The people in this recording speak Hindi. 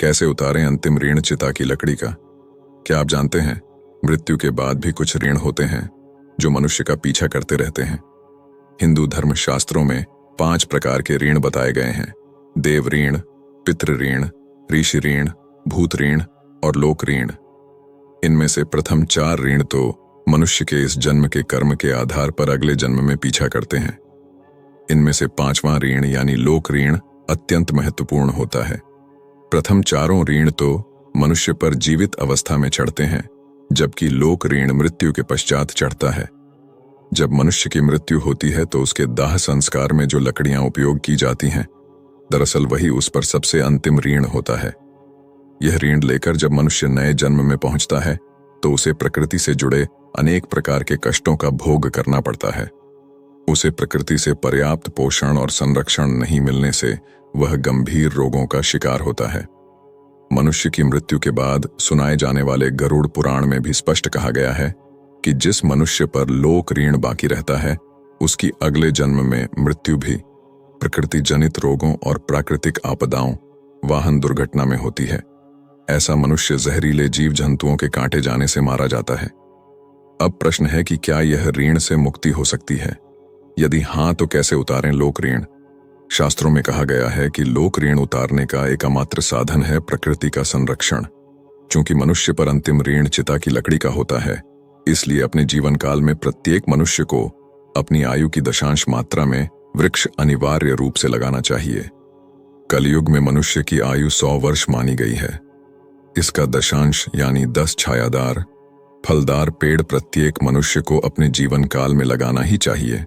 कैसे उतारें अंतिम ऋण चिता की लकड़ी का। क्या आप जानते हैं, मृत्यु के बाद भी कुछ ऋण होते हैं जो मनुष्य का पीछा करते रहते हैं। हिंदू धर्म शास्त्रों में 5 प्रकार के ऋण बताए गए हैं: देव ऋण, पितृ ऋण, ऋषि ऋण, भूत ऋण और लोक ऋण। इनमें से प्रथम 4 ऋण तो मनुष्य के इस जन्म के कर्म के आधार पर अगले जन्म में पीछा करते हैं। इनमें से 5वां ऋण यानी लोक ऋण अत्यंत महत्वपूर्ण होता है। प्रथम 4 ऋण तो मनुष्य पर जीवित अवस्था में चढ़ते हैं, जबकि लोक ऋण मृत्यु के पश्चात चढ़ता है। जब मनुष्य की मृत्यु होती है तो उसके दाह संस्कार में जो लकड़ियां उपयोग की जाती हैं, दरअसल वही उस पर सबसे अंतिम ऋण होता है। यह ऋण लेकर जब मनुष्य नए जन्म में पहुंचता है तो उसे प्रकृति से जुड़े अनेक प्रकार के कष्टों का भोग करना पड़ता है। उसे प्रकृति से पर्याप्त पोषण और संरक्षण नहीं मिलने से वह गंभीर रोगों का शिकार होता है। मनुष्य की मृत्यु के बाद सुनाए जाने वाले गरुड़ पुराण में भी स्पष्ट कहा गया है कि जिस मनुष्य पर लोक ऋण बाकी रहता है, उसकी अगले जन्म में मृत्यु भी प्रकृति जनित रोगों और प्राकृतिक आपदाओं, वाहन दुर्घटना में होती है। ऐसा मनुष्य जहरीले जीव जंतुओं के काटे जाने से मारा जाता है। अब प्रश्न है कि क्या यह ऋण से मुक्ति हो सकती है? यदि हाँ, तो कैसे उतारें लोक ऋण? शास्त्रों में कहा गया है कि लोक ऋण उतारने का एकमात्र साधन है प्रकृति का संरक्षण। चूंकि मनुष्य पर अंतिम ऋण चिता की लकड़ी का होता है, इसलिए अपने जीवन काल में प्रत्येक मनुष्य को अपनी आयु की दशांश मात्रा में वृक्ष अनिवार्य रूप से लगाना चाहिए। कलयुग में मनुष्य की आयु 100 वर्ष मानी गई है। इसका दशांश यानी 10 छायादार फलदार पेड़ प्रत्येक मनुष्य को अपने जीवन काल में लगाना ही चाहिए।